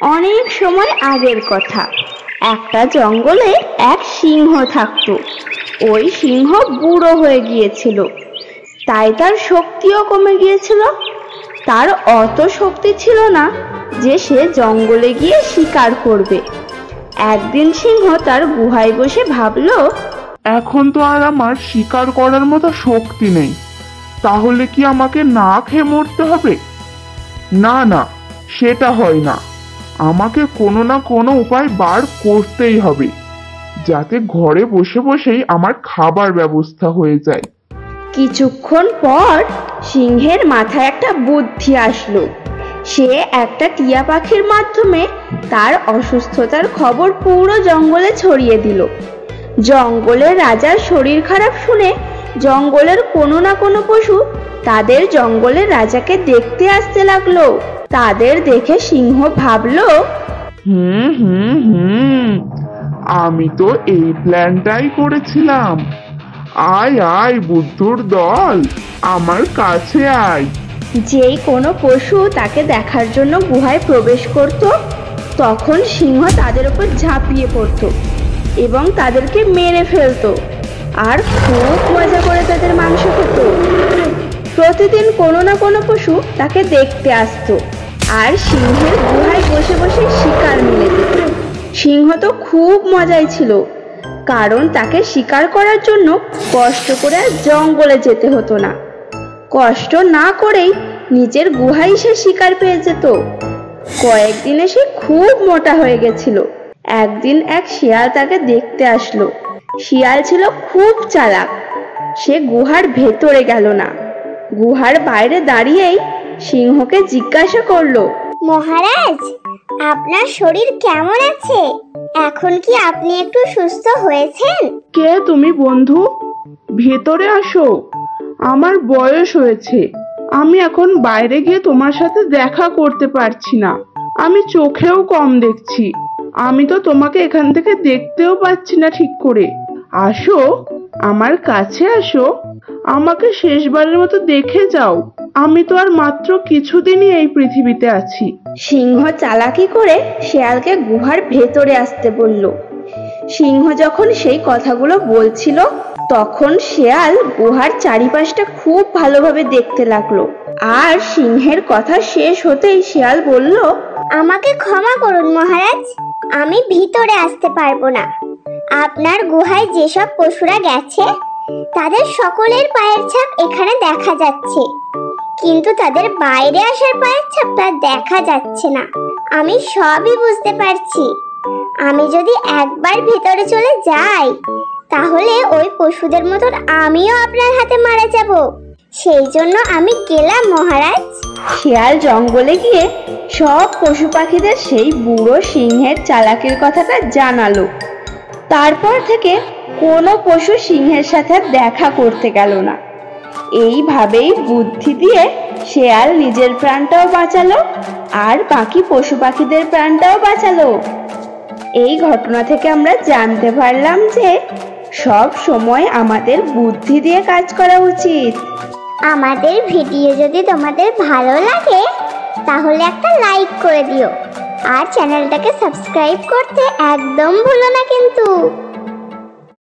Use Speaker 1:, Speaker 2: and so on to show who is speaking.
Speaker 1: অনেক সময় আগের কথা। একটা জঙ্গলে এক সিংহ থাকতো। ওই সিংহ বুড়ো হয়ে গিয়েছিল, তাই তার শক্তিও কমে গিয়েছিল। তার অত শক্তি ছিল না যে সে জঙ্গলে গিয়ে শিকার করবে। একদিন সিংহ তার গুহায় বসে ভাবলো,
Speaker 2: এখন তো আর আমার শিকার করার মতো শক্তি নেই, তাহলে কি আমাকে না খেয়ে মরতে হবে? না না, সেটা হয় না। আমাকে কোনো না কোনো উপায় বার করতেই হবে, যাতে ঘরে বসে বসেই আমার খাবার ব্যবস্থা হয়ে যায়।
Speaker 1: কিছুক্ষণ পর সিংহের মাথায় একটা বুদ্ধি আসলো। সে একটা টিয়া পাখির মাধ্যমে তার অসুস্থতার খবর পুরো জঙ্গলে ছড়িয়ে দিল। জঙ্গলের রাজার শরীর খারাপ শুনে জঙ্গলের কোনো না কোনো পশু তাদের জঙ্গলের রাজাকে দেখতে আসতে লাগলো। তাদের দেখে সিংহ ভাবলো,
Speaker 2: আমি তো এই প্ল্যানটাই করেছিলাম। আয় আয় বুদ্ধুর দল, আমার কাছে আয়।
Speaker 1: যেই কোনো পশু তাকে দেখার জন্য গুহায় প্রবেশ করত, তখন সিংহ তাদের উপর ঝাঁপিয়ে পড়ত এবং তাদেরকে মেরে ফেলতো আর খুব মজা করে তাদের মাংস খেত। প্রতিদিন কোনো না কোনো পশু তাকে দেখতে আসতো আর সিংহের গুহায় বসে বসে শিকার মিলে যেত। সিংহ তো খুব মজাই ছিল, কারণ তাকে শিকার করার জন্য কষ্ট করে আর জঙ্গলে যেতে হতো না। কষ্ট না করেই নিজের গুহায় সে শিকার পেয়ে যেত। কয়েকদিনে সে খুব মোটা হয়ে গেছিল। একদিন এক শিয়াল তাকে দেখতে আসলো। শিয়াল ছিল খুব চালাক। সে গুহার ভেতরে গেল না, গুহার বাইরে দাঁড়িয়েই সিংহকে জিজ্ঞাসা করলো,
Speaker 3: মহারাজ, আপনার শরীর কেমন আছে? এখন কি আপনি একটু সুস্থ হয়েছেন?
Speaker 4: কে তুমি বন্ধু? ভেতরে আসো। আমার বয়স হয়েছে, আমি এখন বাইরে গিয়ে তোমার সাথে দেখা করতে পারছি না। আমি চোখেও কম দেখছি। আমি তো তোমাকে এখান থেকে দেখতেও পাচ্ছি না ঠিক করে। আসো, আমার কাছে আসো, আমাকে শেষবারের মতো দেখে যাও। আমি তো আর মাত্র কিছুদিনই এই পৃথিবীতে আছি।
Speaker 1: সিংহ চালাকি করে শেয়ালকে গুহার ভেতরে আসতে বলল। সিংহ যখন সেই কথাগুলো বলছিল, তখন শেয়াল গুহার চারিপাশটা খুব ভালোভাবে দেখতে লাগলো। আর সিংহের কথা শেষ হতেই শেয়াল বলল,
Speaker 3: আমাকে ক্ষমা করুন মহারাজ, আমি ভিতরে আসতে পারবো না। আপনার গুহায় যেসব পশুরা গেছে তাদের সকলের পায়ের ছাপ এখানে দেখা যাচ্ছে, কিন্তু তাদের বাইরে আসার পায়ের ছাপটা দেখা যাচ্ছে না। আমি সবই বুঝতে পারছি। আমি যদি একবার ভিতরে চলে যাই, তাহলে ওই পশুদের মতন আমিও আপনার হাতে মারা যাব। সেই জন্য আমি গেলাম মহারাজ।
Speaker 1: শিয়াল জঙ্গলে গিয়ে সব পশু পাখিদের সেই বুড়ো সিংহের চালাকির কথাটা জানালো। তারপর থেকে কোনো পশু সিংহের সাথে দেখা করতে গেল না। এইভাবেই বুদ্ধি দিয়ে শেয়াল নিজের প্রাণটাও বাঁচালো আর বাকি পশু পাখিদের প্রাণটাও বাঁচালো। এই ঘটনা থেকে আমরা জানতে পারলাম যে সব সময় আমাদের বুদ্ধি দিয়ে কাজ করা উচিত।
Speaker 3: আমাদের ভিডিও যদি তোমাদের ভালো লাগে তাহলে একটা লাইক করে দিও আর চ্যানেলটাকে সাবস্ক্রাইব করতে একদম ভুলো না কিন্তু।